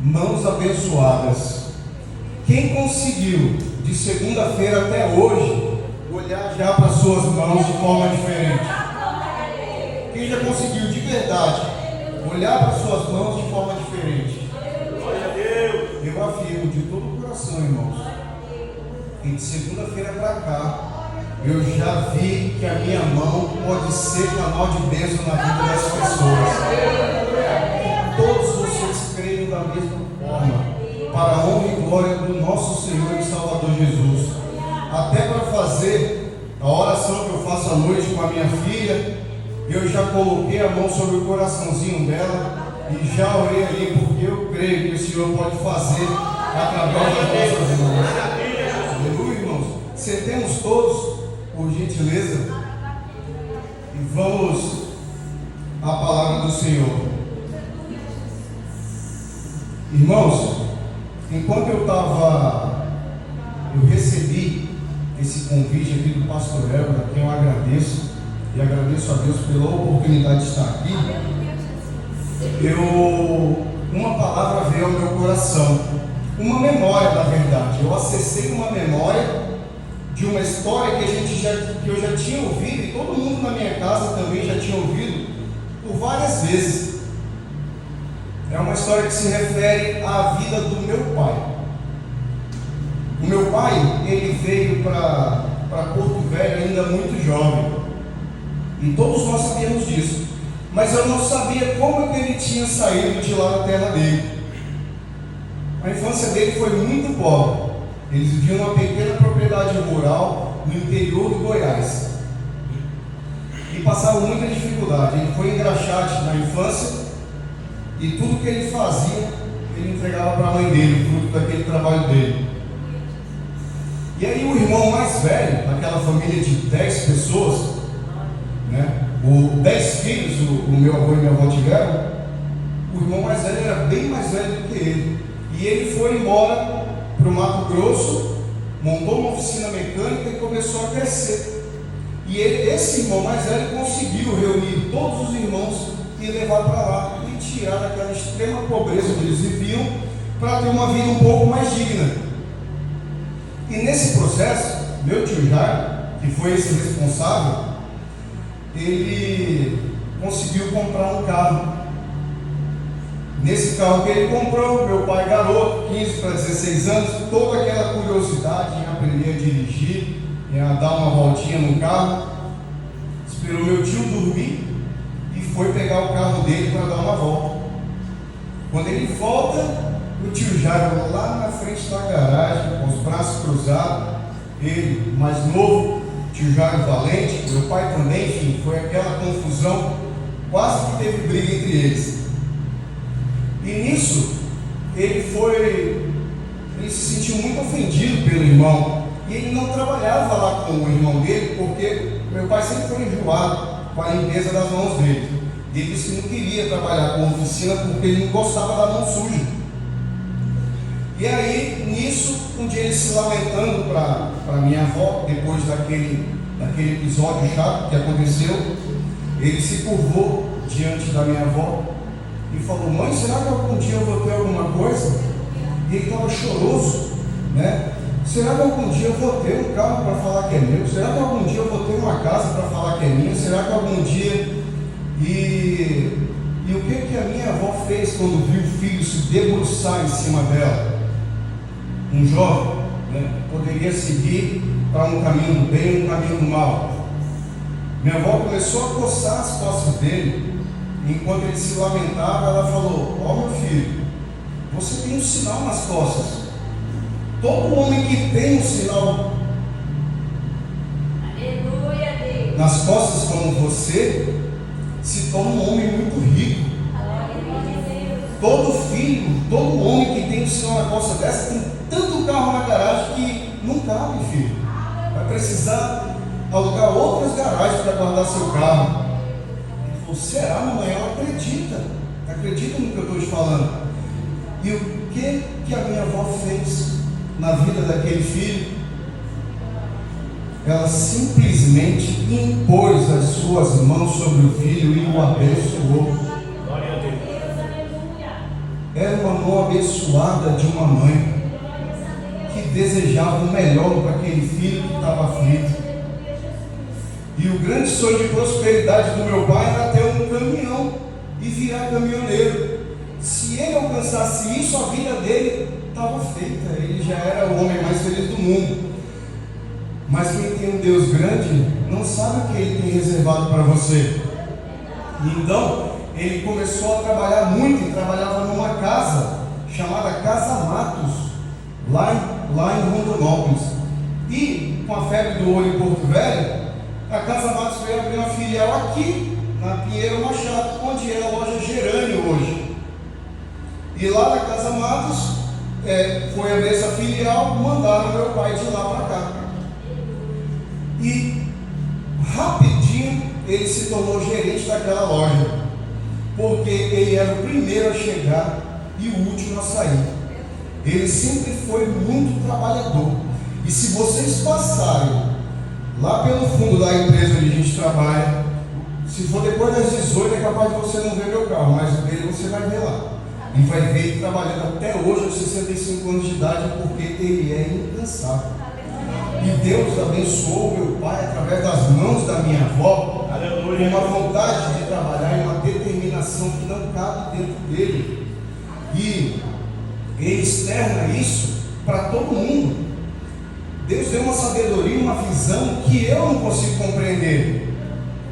mãos abençoadas. Quem conseguiu, de segunda-feira até hoje, olhar já para suas mãos de forma diferente? Quem já conseguiu, de verdade, olhar para suas mãos de forma diferente? Glória a Deus. Eu afirmo de todo o coração, irmãos, que de segunda-feira para cá, eu já vi que a minha mão pode ser canal de bênção na vida das pessoas. Que todos vocês creiam da mesma forma, para a honra e glória do nosso Senhor e Salvador Jesus. Até para fazer a oração que eu faço à noite com a minha filha, eu já coloquei a mão sobre o coraçãozinho dela e já orei ali, porque eu creio que o Senhor pode fazer através das nossas mãos. Aleluia, irmãos. Sentemos todos, por gentileza, e vamos à palavra do Senhor. Irmãos, enquanto eu recebi esse convite aqui do pastor Elber, a quem eu agradeço, e agradeço a Deus pela oportunidade de estar aqui, uma palavra veio ao meu coração, uma memória, na verdade. Eu acessei uma memória de uma história que eu já tinha ouvido, e todo mundo na minha casa também já tinha ouvido por várias vezes. É uma história que se refere à vida do meu pai. O meu pai, ele veio para Porto Velho ainda muito jovem, e todos nós sabíamos disso, mas eu não sabia como que ele tinha saído de lá da terra dele. A infância dele foi muito pobre. Eles viviam numa pequena propriedade rural no interior do Goiás e passavam muita dificuldade. Ele foi engraxate na infância, e tudo que ele fazia, ele entregava para a mãe dele, fruto daquele trabalho dele. E aí o irmão mais velho, naquela família de 10 pessoas, né, 10 filhos, o meu avô e minha avó tiveram, o irmão mais velho era bem mais velho do que ele. E ele foi embora para o Mato Grosso, montou uma oficina mecânica e começou a crescer. E esse irmão mais velho conseguiu reunir todos os irmãos e levar para lá, e tirar daquela extrema pobreza que eles viviam, para ter uma vida um pouco mais digna. E nesse processo, meu tio Jairo, que foi esse responsável, ele conseguiu comprar um carro. Nesse carro que ele comprou, meu pai, garoto, 15 para 16 anos, toda aquela curiosidade em aprender a dirigir, em dar uma voltinha no carro, esperou meu tio dormir e foi pegar o carro dele para dar uma volta. Quando ele volta, o tio Jairo lá na frente da garagem, com os braços cruzados, ele mais novo, tio Jairo valente, meu pai também, enfim, foi aquela confusão, quase que teve briga entre eles. E nisso, ele se sentiu muito ofendido pelo irmão, e ele não trabalhava lá com o irmão dele, porque meu pai sempre foi enjoado com a limpeza das mãos dele. Ele disse que não queria trabalhar com oficina porque ele não gostava da mão suja. E aí, nisso, um dia ele se lamentando para minha avó, depois daquele episódio chato que aconteceu, ele se curvou diante da minha avó e falou: mãe, será que algum dia eu vou ter alguma coisa? E ele estava choroso, né? Será que algum dia eu vou ter um carro para falar que é meu? Será que algum dia eu vou ter uma casa para falar que é minha? Será que algum dia... E o que a minha avó fez quando viu o filho se debruçar em cima dela? Um jovem, né, poderia seguir para um caminho do bem, um caminho do mal. Minha avó começou a coçar as costas dele. Enquanto ele se lamentava, ela falou: ó, meu filho, você tem um sinal nas costas. Todo homem que tem um sinal, aleluia, Deus, nas costas como você, se torna um homem muito rico. Todo filho, todo homem que tem um sinal na costa dessa, tem tanto carro na garagem que não cabe, filho. Vai precisar alugar outras garagens para guardar seu carro. Ele falou: será, mamãe? Ela acredita no que eu estou te falando. E o que a minha avó fez na vida daquele filho? Ela simplesmente impôs as suas mãos sobre o filho e o abençoou. era uma mão abençoada de uma mãe que desejava o melhor para aquele filho que estava aflito. E o grande sonho de prosperidade do meu pai era ter um caminhão e virar caminhoneiro. Se ele alcançasse isso, a vida dele estava feita, ele já era o homem mais feliz do mundo. Mas quem tem um Deus grande não sabe o que ele tem reservado para você. E então ele começou a trabalhar muito e trabalhava numa casa chamada Casa Matos, lá em Rondonópolis. E com a febre do ouro em Porto Velho, a Casa Matos veio abrir uma filial aqui na Pinheiro Machado, onde é a loja Gerânio hoje. E lá na Casa Matos foi abrir essa filial, mandaram meu pai de lá para cá. E rapidinho ele se tornou gerente daquela loja, porque ele era o primeiro a chegar e o último a sair. Ele sempre foi muito trabalhador. E se vocês passarem lá pelo fundo da empresa onde a gente trabalha, se for depois das 18 é capaz de você não ver meu carro, mas o dele você vai ver lá. E vai ver ele trabalhando até hoje aos 65 anos de idade, porque ele é incansável. E Deus abençoou meu pai através das mãos da minha avó, com uma vontade de trabalhar e uma determinação que não cabe dentro dele. E ele externa isso para todo mundo. Deus deu uma sabedoria, uma visão que eu não consigo compreender.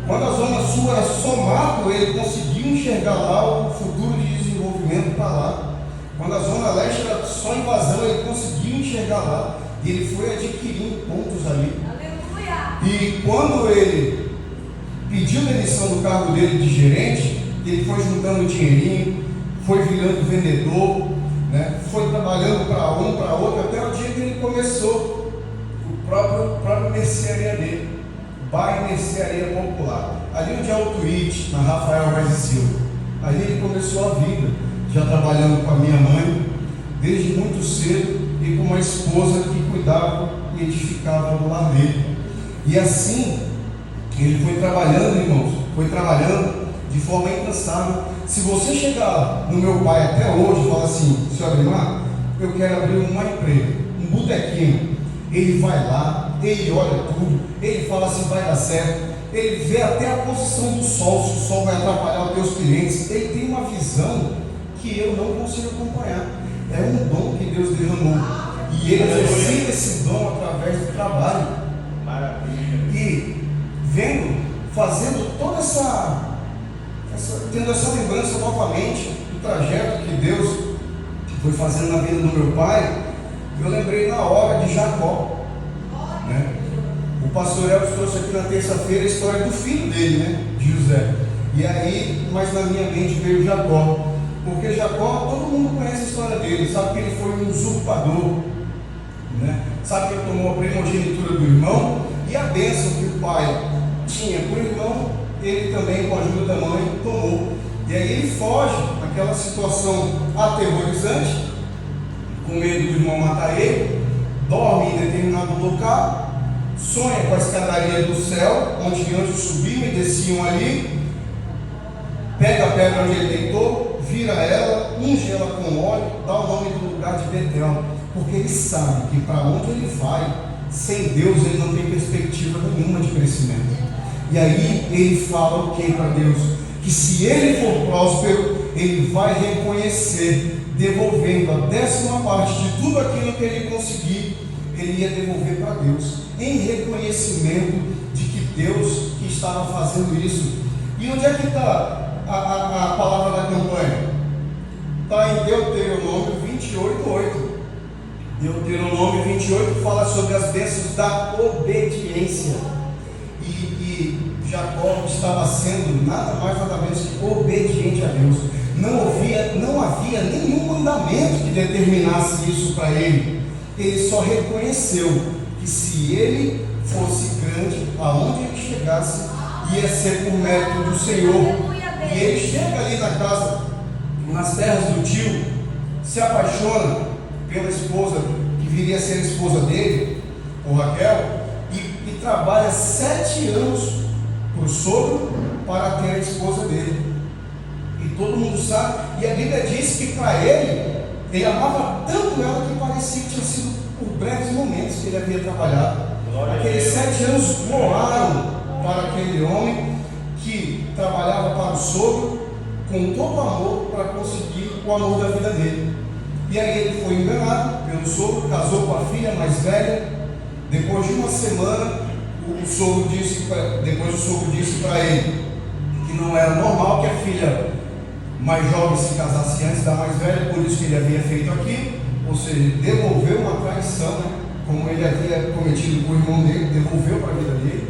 Quando a Zona Sul era só mato, ele conseguiu enxergar lá o futuro de desenvolvimento para lá. Quando a Zona Leste era só invasão, ele conseguiu enxergar lá. E ele foi adquirindo pontos ali. Aleluia. E quando ele pediu demissão do cargo dele de gerente, ele foi juntando dinheirinho, foi virando vendedor, né? Foi trabalhando para um, para outro, até o dia que ele começou o próprio mercearia dele, Bairro Mercearia Popular, ali onde é o Twitch, na Rafael Vaz e Silva. Ali ele começou a vida, já trabalhando com a minha mãe, desde muito cedo, e com uma esposa que cuidava e edificava do lar dele. E assim, ele foi trabalhando, irmãos, foi trabalhando de forma incansável. Se você chegar no meu pai até hoje e falar assim: senhor Ademar, eu quero abrir uma empresa, um botequinho, ele vai lá, ele olha tudo, ele fala se vai dar certo, ele vê até a posição do sol, se o sol vai atrapalhar os teus clientes. Ele tem uma visão que eu não consigo acompanhar. É um dom que Deus derramou, e ele exercita esse dom através do trabalho. Maravilha. E fazendo toda tendo essa lembrança novamente do trajeto que Deus foi fazendo na vida do meu pai, eu lembrei na hora de Jacó, né? O pastor Elvis trouxe aqui na terça-feira a história do filho dele, né? De José. E aí, mas na minha mente veio Jacó, porque Jacó, todo mundo conhece a história dele, sabe que ele foi um usurpador, né? Sabe que ele tomou a primogenitura do irmão, e a bênção que o pai tinha para o irmão, ele também, com a ajuda da mãe, tomou. E aí ele foge daquela situação aterrorizante, com medo do irmão matar ele, dorme em determinado local, sonha com a escadaria do céu, onde anjos subiam e desciam ali, pega a pedra onde ele deitou, vira ela, unge ela com óleo, dá o nome do lugar de Betel, porque ele sabe que para onde ele vai, sem Deus ele não tem perspectiva nenhuma de crescimento. E aí ele fala o que para Deus? Que se ele for próspero, ele vai reconhecer, devolvendo a 10ª parte de tudo aquilo que ele conseguir, ele ia devolver para Deus, em reconhecimento de que Deus que estava fazendo isso. E onde é que está a palavra da campanha? Está em Deuteronômio 28:8. Deuteronômio 28 fala sobre as bênçãos da obediência. E Jacó estava sendo nada mais nada menos que obediente a Deus. Não havia nenhum mandamento que determinasse isso para ele. Ele só reconheceu que se ele fosse grande, aonde ele chegasse, ia ser por mérito do Senhor. E ele chega ali na casa, nas terras do tio, se apaixona pela esposa que viria a ser a esposa dele, o Raquel, e trabalha 7 anos para o sogro para ter a esposa dele. E todo mundo sabe, e a Bíblia diz que para ele amava tanto ela que parecia que tinha sido por breves momentos que ele havia trabalhado. Aqueles 7 anos voaram para aquele homem que trabalhava para o sogro com todo amor para conseguir o amor da vida dele. E aí ele foi enganado pelo sogro, casou com a filha mais velha. Depois de uma semana, o sogro disse para ele que não era normal que a filha mais jovem se casasse antes da mais velha, por isso que ele havia feito aquilo, ou seja, ele devolveu uma traição, né? Como ele havia cometido com o irmão dele, devolveu para a vida dele.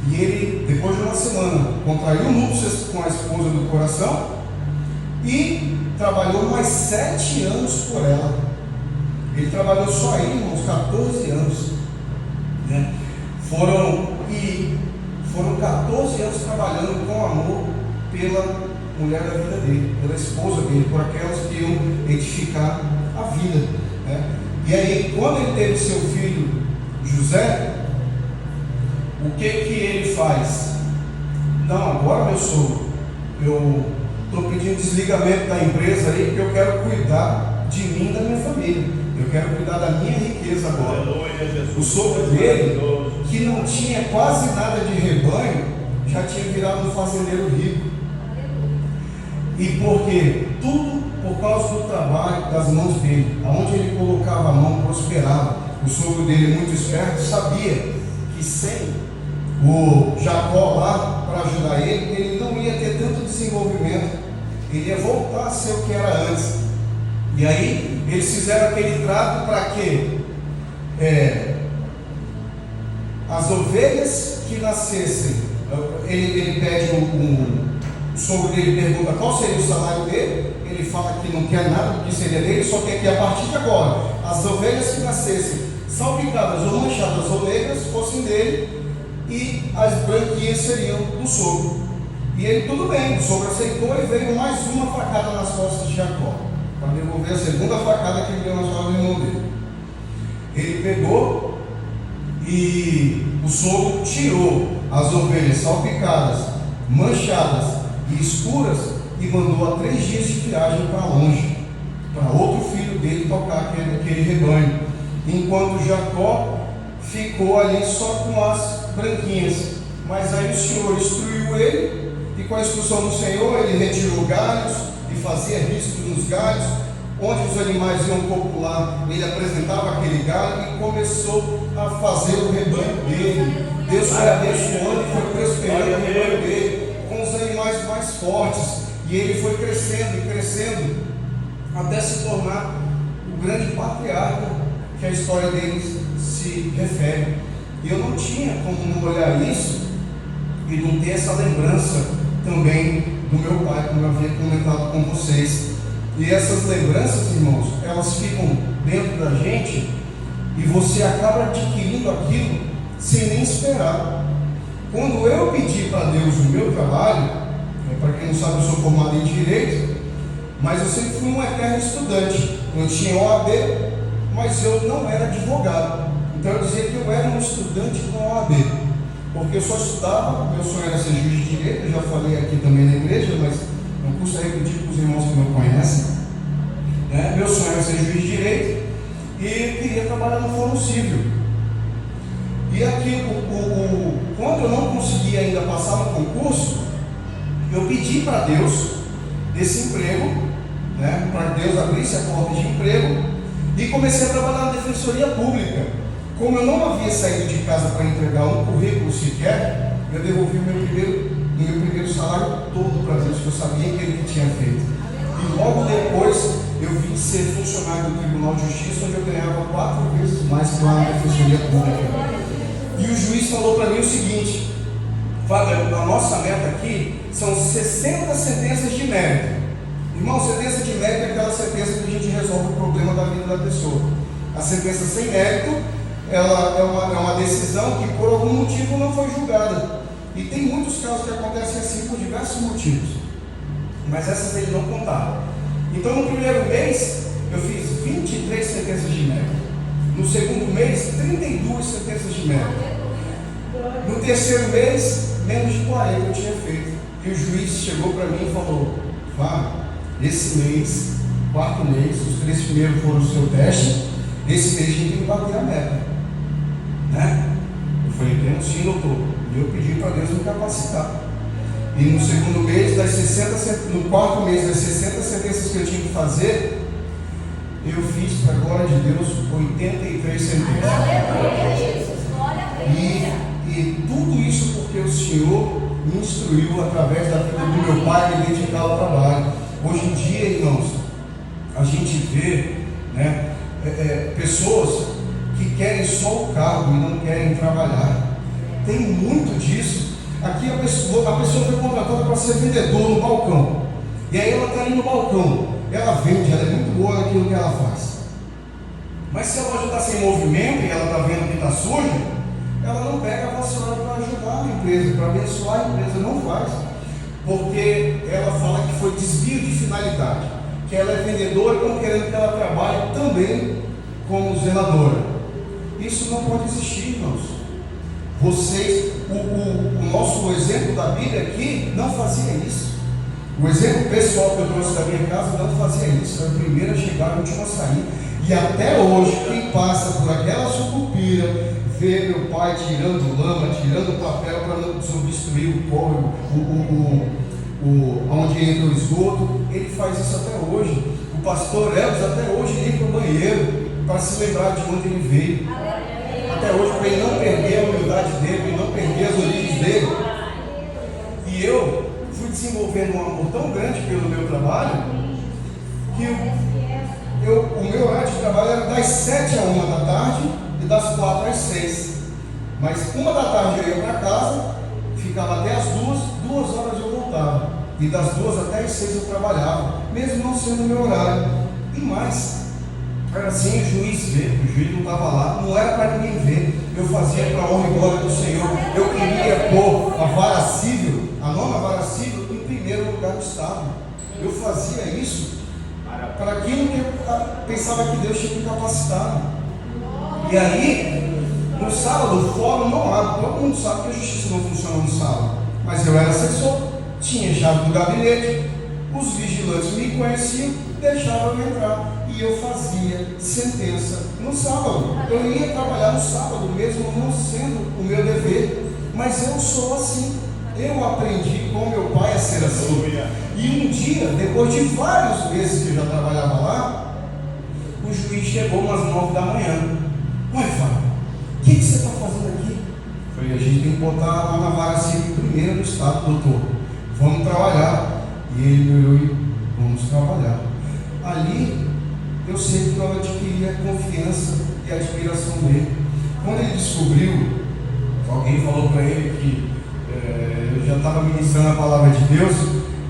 E ele, depois de uma semana, contraiu núpcias com a esposa do coração e trabalhou mais 7 anos por ela. Ele trabalhou só aí, uns 14 anos, né? Foram 14 anos trabalhando com amor pela mulher da vida dele, pela esposa dele, por aquelas que iam edificar a vida, né? E aí, quando ele teve seu filho José, o que ele faz? Não, agora meu sogro, eu estou pedindo desligamento da empresa aí, porque eu quero cuidar de mim e da minha família, eu quero cuidar da minha riqueza agora. O sogro dele, que não tinha quase nada de rebanho, já tinha virado um fazendeiro rico. E por quê? Tudo por causa do trabalho das mãos dele. Aonde ele colocava a mão, prosperava. O sogro dele, muito esperto, sabia que sem o Jacó lá para ajudar ele não ia ter tanto desenvolvimento. Ele ia voltar a ser o que era antes. E aí, eles fizeram aquele trato para que as ovelhas que nascessem, ele pede o sogro dele pergunta qual seria o salário dele. Ele fala que não quer nada do que seria dele, só quer que a partir de agora as ovelhas que nascessem salpicadas ou manchadas ou negras fossem dele e as branquinhas seriam do sogro. E ele, tudo bem, o sogro aceitou e veio mais uma facada nas costas de Jacó, para devolver a segunda facada que ele deu nas costas do irmão dele. Ele pegou e o sogro tirou as ovelhas salpicadas, manchadas e escuras e mandou a 3 dias de viagem para longe, para outro filho dele tocar aquele rebanho, enquanto Jacó ficou ali só com as branquinhas. Mas aí o Senhor instruiu ele, e com a instrução do Senhor ele retirou galhos e fazia riscos nos galhos, onde os animais iam copular, ele apresentava aquele galho e começou a fazer o rebanho dele. Deus foi abençoando e foi prosperando o rebanho dele com os animais mais fortes. E ele foi crescendo e crescendo até se tornar o grande patriarca que a história deles se refere. E eu não tinha como não olhar isso e não ter essa lembrança também do meu pai, como eu havia comentado com vocês. E essas lembranças, irmãos, elas ficam dentro da gente e você acaba adquirindo aquilo sem nem esperar. Quando eu pedi para Deus o meu trabalho, para quem não sabe, eu sou formado em Direito, mas eu sempre fui um eterno estudante. Eu tinha OAB, mas eu não era advogado. Então eu dizia que eu era um estudante com OAB, porque eu só estudava, meu sonho era ser juiz de direito. Eu já falei aqui também na igreja, mas não custa repetir para os irmãos que não conhecem, né? Meu sonho era ser juiz de direito e queria trabalhar no Fórum Civil. E aqui, quando eu não conseguia ainda passar no concurso, eu pedi para Deus esse emprego, né, para Deus abrisse a porta de emprego, e comecei a trabalhar na Defensoria Pública. Como eu não havia saído de casa para entregar um currículo sequer, eu devolvi o meu primeiro salário todo para Deus, que eu sabia que Ele tinha feito. E logo depois eu vim ser funcionário do Tribunal de Justiça, onde eu ganhava 4 vezes mais que lá na Defensoria Pública. E o juiz falou para mim o seguinte: Fábio, a nossa meta aqui são 60 sentenças de mérito. Irmão, sentença de mérito é aquela sentença que a gente resolve o problema da vida da pessoa. A sentença sem mérito, ela é uma decisão que por algum motivo não foi julgada. E tem muitos casos que acontecem assim por diversos motivos, mas essas ele não contava. Então no primeiro mês eu fiz 23 sentenças de mérito. No segundo mês, 32 sentenças de mérito. No terceiro mês, menos de 40 eu tinha feito. E o juiz chegou para mim e falou: Fábio, esse mês, quarto mês, os 3 primeiros foram o seu teste, esse mês a gente tem que bater a meta, né? Eu falei, temos sim, doutor. E eu pedi para Deus me capacitar. E no segundo mês, no quarto mês, das 60 sentenças que eu tinha que fazer, eu fiz, para a glória de Deus, 83 sentenças. E tudo isso porque o Senhor me instruiu através da vida do meu pai me dedicar ao trabalho. Hoje em dia, irmãos, a gente vê, né, pessoas que querem só o cargo e não querem trabalhar. Tem muito disso. Aqui a pessoa foi contratada para ser vendedor no balcão. E aí ela está ali no balcão. Ela vende, ela é muito boa naquilo que ela faz. Mas se a loja está sem movimento e ela está vendo que está suja, ela não pega a vassoura para ajudar a empresa, para abençoar a empresa, não faz. Porque ela fala que foi desvio de finalidade. Que ela é vendedora e estão querendo que ela trabalhe também como zeladora. Isso não pode existir, irmãos. Vocês, o nosso exemplo da Bíblia aqui não fazia isso. O exemplo pessoal que eu trouxe da minha casa não fazia isso. Era o primeiro a chegar, o último a sair. E até hoje, quem passa por aquela sucupira, vê meu pai tirando lama, tirando papel para não subdestruir o pó, onde entra o esgoto, ele faz isso até hoje. O pastor Elvis até hoje limpa o banheiro para se lembrar de onde ele veio. Até hoje, para ele não perder a humildade dele, para ele não perder as origens dele. E eu fui desenvolvendo um amor tão grande pelo meu trabalho, que o meu horário de trabalho era das 7 à 1 da tarde e das 4 às 6. Mas 1 da tarde eu ia para casa, ficava até as 2 horas eu voltava. E das 2 até as 6 eu trabalhava, mesmo não sendo o meu horário. E mais, era assim, o juiz não estava lá, não era para ninguém ver. Eu fazia para a honra e glória do Senhor. Eu queria pôr a vara civil, a nona vara civil, em primeiro lugar do Estado. Eu fazia isso para aquilo que eu pensava que Deus tinha me capacitado. E aí, no sábado, o fórum não abre. Todo mundo sabe que a justiça não funciona no sábado. Mas eu era assessor, tinha chave do gabinete, os vigilantes me conheciam, deixavam eu entrar. E eu fazia sentença no sábado. Eu ia trabalhar no sábado, mesmo não sendo o meu dever. Mas eu sou assim. Eu aprendi com meu pai a ser assim. E um dia, depois de vários meses que eu já trabalhava lá, o juiz chegou umas 9 da manhã. Ué, Fábio, o que você está fazendo aqui? Eu falei, a gente tem que botar lá na vara civil primeiro do Estado, doutor. Vamos trabalhar. E ele me olhou e vamos trabalhar. Ali, eu sei que eu adquiri a confiança e a admiração dele. Quando ele descobriu, alguém falou para ele que eu já estava ministrando a palavra de Deus,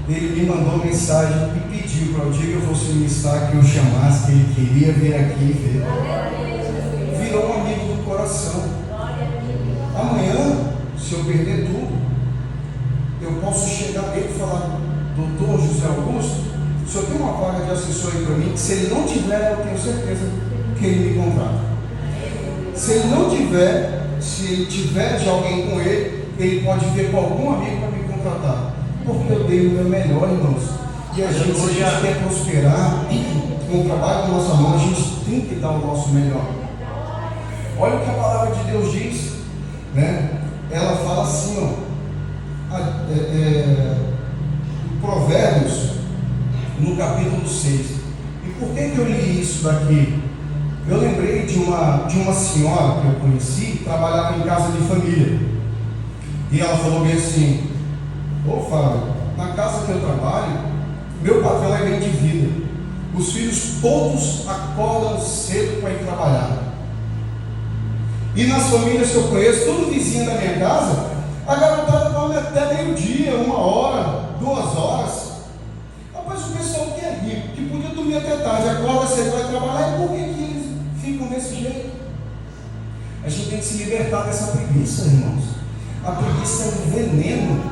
ele me mandou mensagem e pediu para o dia que eu fosse ministrar, que eu chamasse, que ele queria vir aqui e ver. Virou um amigo do coração. Amanhã, se eu perder tudo, eu posso chegar dele e falar, doutor José Augusto, o senhor tem uma vaga de assessor aí para mim, que se ele não tiver, eu tenho certeza que ele me contrata. Se ele não tiver, se ele tiver de alguém com ele pode vir com algum amigo para me contratar. Porque eu dei o meu melhor, irmãos. E a gente, se a gente quer prosperar, com o trabalho da nossa mão, a gente tem que dar o nosso melhor. Olha o que a palavra de Deus diz, né? Ela fala assim, ó, Provérbios, no capítulo 6. E por que eu li isso daqui? Eu lembrei de uma senhora que eu conheci, que trabalhava em casa de família. E ela falou bem assim, ô Fábio, na casa que eu trabalho, meu patrão é bem de vida. Os filhos todos acordam cedo para ir trabalhar. E nas famílias que eu conheço, tudo vizinho da minha casa, a garotada dorme até meio-dia, 1 hora, 2 horas. Rapaz, o pessoal que é rico, que podia dormir até tarde, acorda cedo para ir trabalhar, e por que eles ficam desse jeito? A gente tem que se libertar dessa preguiça, irmãos. A preguiça é um veneno,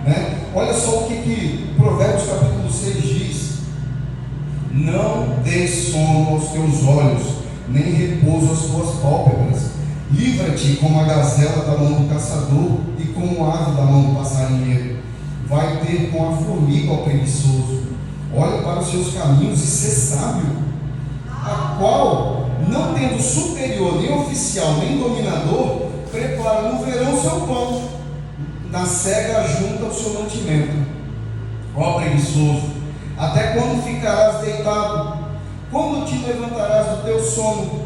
né? Olha só o que Provérbios capítulo 6 diz: não dê sono aos teus olhos, nem repouso às tuas pálpebras. Livra-te como a gazela da mão do caçador e como a ave da mão do passarinheiro. Vai ter com a formiga ao preguiçoso, olha para os seus caminhos e ser sábio, a qual, não tendo superior, nem oficial, nem dominador, prepara no verão seu pão, na cega junta o seu mantimento. Ó preguiçoso, até quando ficarás deitado? Quando te levantarás do teu sono?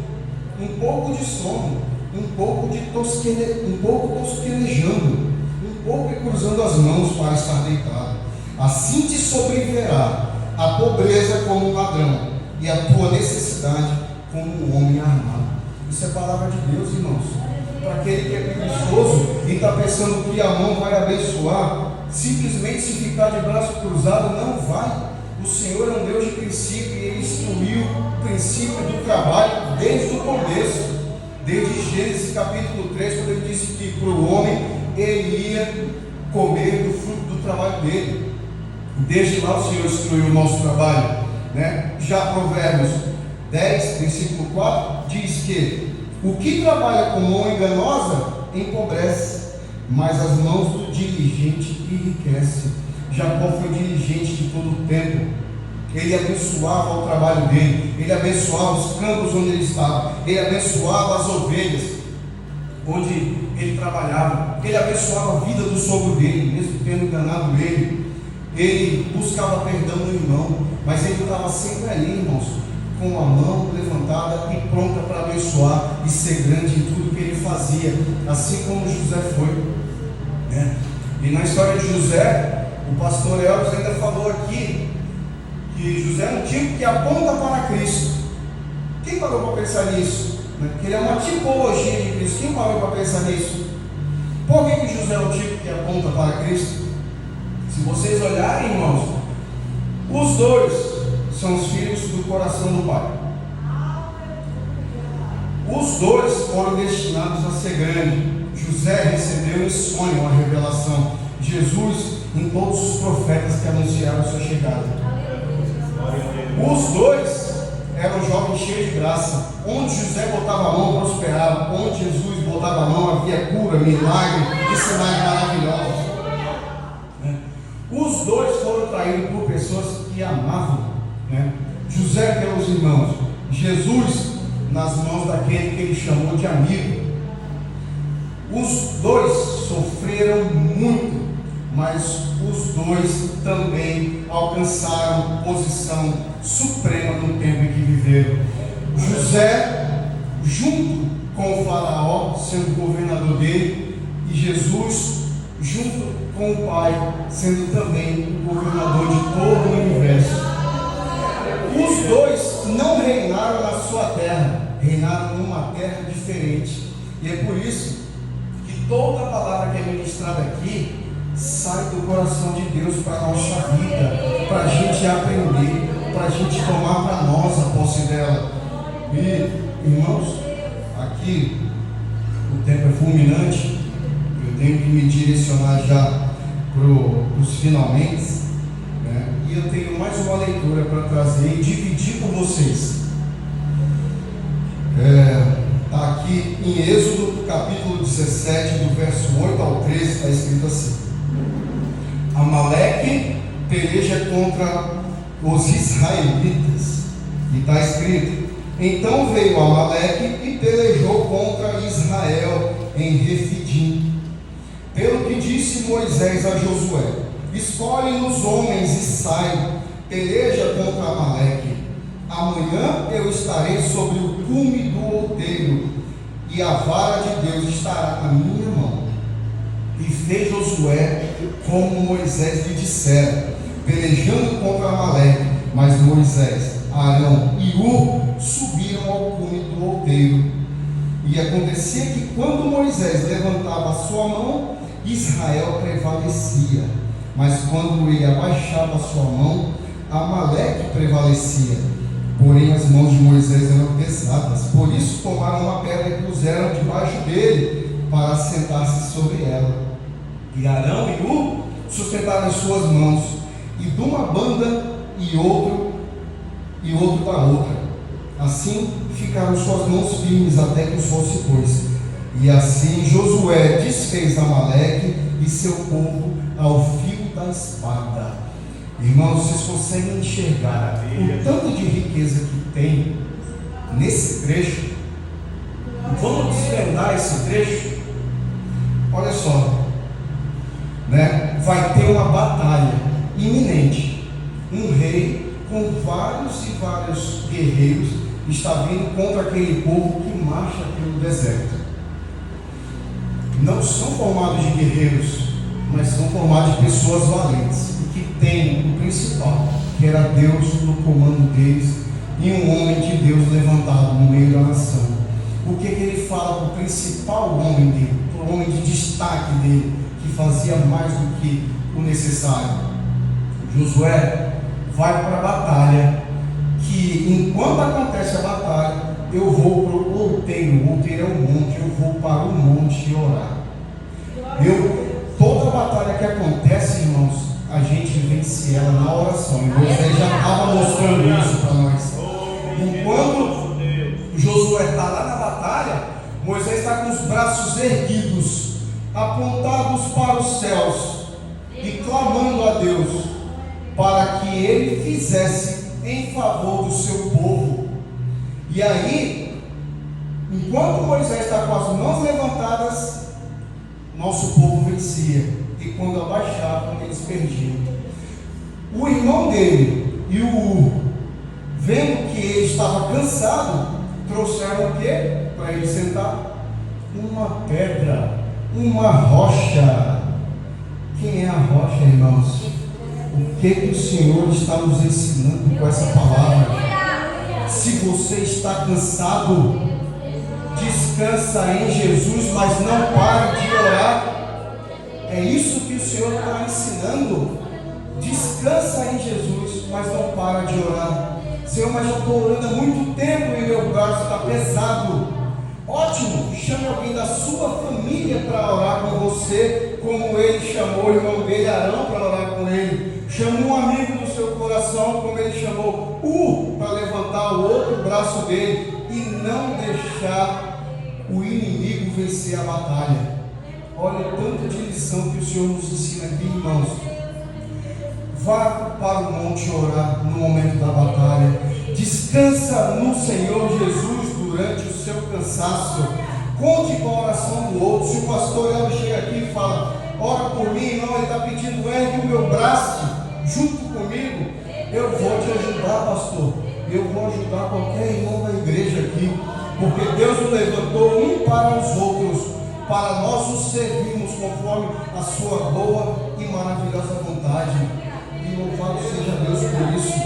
Um pouco de sono, um pouco tosquenejando, um pouco cruzando as mãos para estar deitado. Assim te sobrevirá a pobreza como um ladrão, e a tua necessidade como um homem armado. Isso é palavra de Deus, irmãos. Para aquele que é preguiçoso e está pensando que a mão vai abençoar, simplesmente se ficar de braço cruzado, não vai. O Senhor é um Deus de princípio, e Ele instruiu o princípio do trabalho desde o começo, desde Gênesis capítulo 3, quando Ele disse que para o homem ele ia comer do fruto do trabalho dele. Desde lá o Senhor instruiu o nosso trabalho, né? Já Provérbios 10, versículo 4 diz que o que trabalha com mão enganosa empobrece, mas as mãos do diligente enriquecem. Jacó foi diligente de todo o tempo. Ele abençoava o trabalho dele, ele abençoava os campos onde ele estava, ele abençoava as ovelhas onde ele trabalhava, ele abençoava a vida do sogro dele, mesmo tendo enganado ele buscava perdão no irmão, mas ele estava sempre ali, irmãos, com a mão levantada e pronta para abençoar e ser grande em tudo que ele fazia, assim como José foi, né? E na história de José, o pastor Elvis ainda falou aqui que José é um tipo que aponta para Cristo. Quem parou para pensar nisso? Que ele é uma tipologia de Cristo. Quem parou para pensar nisso? Por que José é um tipo que aponta para Cristo? Se vocês olharem, irmãos, os dois são os filhos do coração do Pai. Os dois foram destinados a ser grandes. José recebeu em sonho uma revelação. Jesus em todos os profetas que anunciaram sua chegada. Os dois eram jovens cheios de graça. Onde José botava a mão, prosperava. Onde Jesus botava a mão, havia cura, milagre e sinais maravilhosos. Os dois foram traídos por pessoas que amavam, né? José pelos irmãos, Jesus nas mãos daquele que ele chamou de amigo. Os dois sofreram muito, mas os dois também alcançaram posição suprema no tempo em que viveram. José, junto com o faraó, sendo governador dele, e Jesus, junto com o Pai, sendo também o governador de todo o universo. Os dois não reinaram na sua terra, reinaram numa terra diferente. E é por isso que toda a palavra que é ministrada aqui sai do coração de Deus para a nossa vida, para a gente aprender, para a gente tomar para nós a posse dela. E, irmãos, aqui o tempo é fulminante, eu tenho que me direcionar já para os finalmente, né? E eu tenho mais uma leitura para trazer e dividir com vocês. Está aqui em Êxodo capítulo 17, do verso 8 ao 13, está escrito assim: Amaleque peleja contra os israelitas, e está escrito: então veio Amaleque e pelejou contra Israel em Refidim. Pelo que disse Moisés a Josué: escolhe-nos homens e sai, peleja contra Amaleque. Amanhã eu estarei sobre o cume do outeiro, e a vara de Deus estará na minha mão. E fez Josué como Moisés lhe dissera, pelejando contra Amaleque. Mas Moisés, Arão e Hur subiram ao cume do outeiro. E acontecia que quando Moisés levantava a sua mão, Israel prevalecia, mas quando ele abaixava a sua mão, Amaleque prevalecia. Porém as mãos de Moisés eram pesadas, por isso tomaram uma pedra e puseram debaixo dele, para assentar-se sobre ela. E Arão e Hur sustentaram as suas mãos, e de uma banda e outro da outra. Assim ficaram suas mãos firmes até que o sol se pôs. E assim Josué desfez Amaleque e seu povo ao fio da espada. Irmãos, vocês conseguem enxergar o tanto de riqueza que tem nesse trecho? Vamos desvendar esse trecho? Olha só, né? Vai ter uma batalha iminente. Um rei com vários e vários guerreiros está vindo contra aquele povo que marcha pelo deserto. Não são formados de guerreiros, mas são formados de pessoas valentes, e que têm o principal, que era Deus no comando deles, e um homem de Deus levantado no meio da nação. O que ele fala para o principal homem dele, para o homem de destaque dele, que fazia mais do que o necessário? Josué vai para a batalha, que enquanto acontece a batalha, eu vou para o outeiro. O outeiro é o monte. Eu vou para o monte orar. Toda batalha que acontece, irmãos, a gente vence ela na oração. E Moisés já estava mostrando isso para nós. Enquanto Josué está lá na batalha, Moisés está com os braços erguidos, apontados para os céus, e clamando a Deus para que ele fizesse em favor do seu povo. E aí, enquanto Moisés está com as mãos levantadas, nosso povo vencia, e quando abaixavam, eles perdiam. O irmão dele e o vendo que ele estava cansado, trouxeram o que para ele sentar? Uma pedra, uma rocha. Quem é a rocha, irmãos? O que o Senhor está nos ensinando com essa palavra? Se você está cansado, descansa em Jesus, mas não pare de orar. É isso que o Senhor está ensinando. Descansa em Jesus, mas não para de orar. Senhor, mas já estou orando há muito tempo e meu braço está pesado. Ótimo, chame alguém da sua família para orar com você, como ele chamou o irmão dele, Arão, para orar com ele. Chame um amigo do seu coração, como ele chamou para levantar o outro braço dele e não deixar o inimigo vencer a batalha. Olha o tanto de lição que o Senhor nos ensina aqui, irmãos. Vá para o monte orar no momento da batalha. Descansa no Senhor Jesus durante o seu cansaço. Conte com a oração do outro. Se o pastor Elber chega aqui e fala, ora por mim, não, ele está pedindo, ergue o meu braço junto comigo. Eu vou te ajudar, pastor. Eu vou ajudar qualquer irmão da igreja aqui. Porque Deus nos levantou um para os outros, para nós nos servirmos conforme a sua boa e maravilhosa vontade. E louvado seja Deus por isso.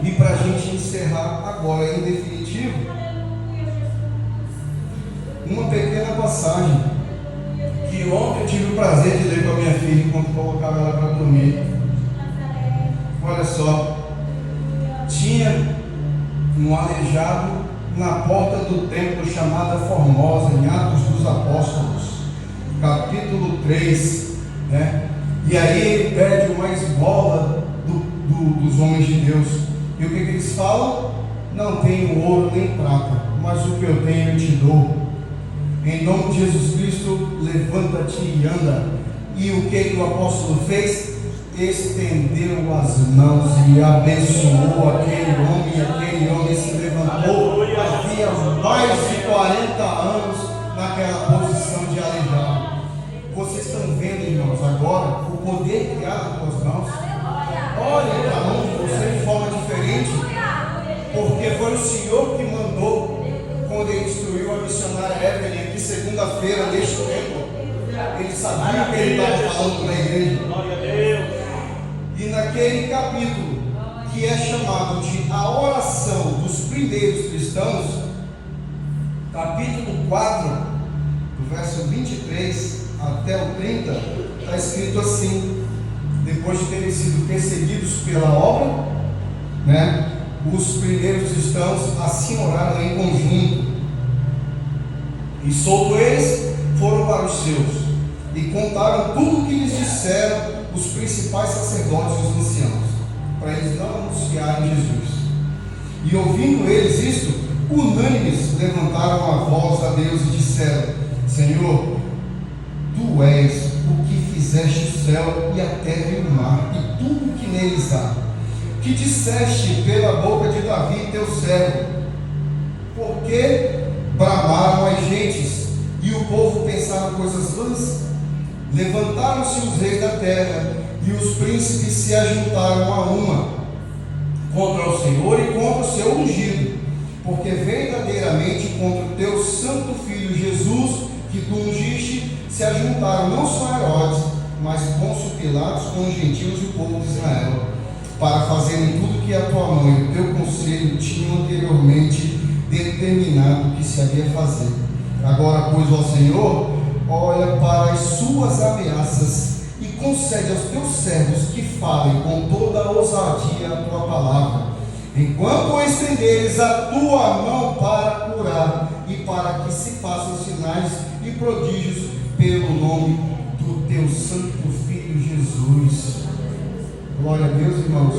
E para a gente encerrar agora em definitivo, uma pequena passagem que ontem eu tive o prazer de ler com a minha filha enquanto colocava ela para dormir. Olha só, tinha um aleijado na porta do templo chamada Formosa, em Atos dos Apóstolos, capítulo 3, né? E aí ele pede uma esmola dos homens de Deus. E o que eles falam? Não tenho ouro nem prata, mas o que eu tenho eu te dou. Em nome de Jesus Cristo, levanta-te e anda. E o que o apóstolo fez? Estendeu as mãos e abençoou aquele homem, e aquele homem se levantou. Havia mais de 40 anos naquela posição de aleijado. Vocês estão vendo, irmãos, agora o poder criado nas tuas mãos. Olhem para a mão de você de forma diferente, porque foi o Senhor que mandou quando ele instruiu a missionária Evelyn aqui segunda-feira neste templo. Ele sabia o que ele estava falando para a igreja. Glória a Deus. E naquele capítulo que é chamado de a oração dos primeiros cristãos, capítulo 4, do verso 23 até o 30, está escrito assim: depois de terem sido perseguidos pela obra, né, os primeiros cristãos assim oraram em conjunto, e solto eles, foram para os seus e contaram tudo o que lhes disseram os principais sacerdotes e os anciãos, para eles não anunciarem Jesus. E ouvindo eles isto, unânimes levantaram a voz a Deus e disseram: Senhor, Tu és tu que fizeste o céu e a terra e o mar, e tudo que neles há, que disseste pela boca de Davi teu servo, porque bramaram as gentes, e o povo pensava coisas vãs. Levantaram-se os reis da terra, e os príncipes se ajuntaram a uma, contra o Senhor e contra o seu ungido, porque verdadeiramente contra o teu santo filho Jesus, que tu ungiste, se ajuntaram não só Herodes, mas Pôncio Pilatos com os gentios e o povo de Israel, para fazerem tudo que a tua mão e o teu conselho tinham anteriormente determinado que se havia fazer. Agora, pois, ó Senhor, olha para as suas ameaças e concede aos teus servos que falem com toda a ousadia a tua palavra, enquanto estenderes a tua mão para curar e para que se façam sinais e prodígios pelo nome do teu santo filho Jesus. Glória a Deus, irmãos.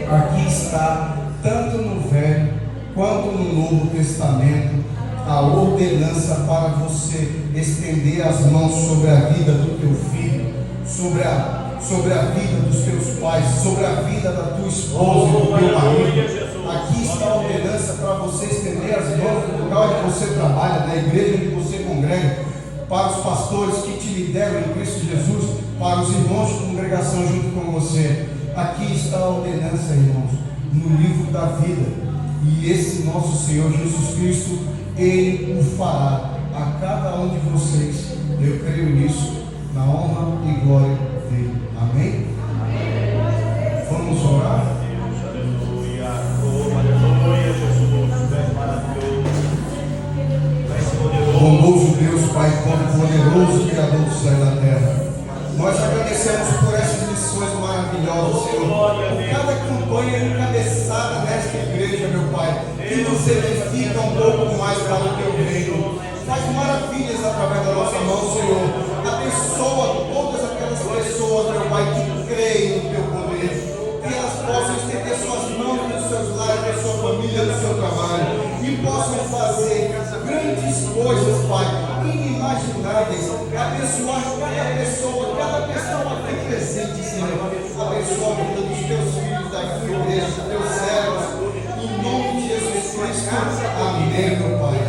Aqui está, tanto no Velho quanto no Novo Testamento, a ordenança para você estender as mãos sobre a vida do teu filho, sobre a vida dos teus pais, sobre a vida da tua esposa e do teu marido. Aqui está a ordenança para você estender as mãos no lugar onde você trabalha, na igreja onde você congrega, para os pastores que te lideram em Cristo Jesus, para os irmãos de congregação junto com você. Aqui está a ordenança, irmãos, no livro da vida. E esse nosso Senhor Jesus Cristo, Ele o fará a cada um de vocês. Eu creio nisso, na honra e glória dele. Amém? Amém. Vamos orar? Aleluia. Aleluia, Jesus. Tu maravilhoso. Bondoso Deus, Pai todo-poderoso, Criador do céu e da terra. Nós agradecemos por essas lições maravilhosas, Senhor, por cada campanha encabeçada nesta igreja, meu Pai, que nos edifica um pouco mais para o teu reino. Faz maravilhas através da nossa mão, Senhor. Abençoa todas aquelas pessoas, meu Pai, que creem no teu poder, que elas possam estender suas mãos nos seus lares, na sua família, no seu trabalho, e possam fazer grandes coisas, Pai, inimagináveis. Abençoar cada pessoa aqui presente, Senhor. Abençoa a vida dos teus filhos da tua igreja, dos teus servos, em nome de Jesus Cristo. Amém, meu Pai.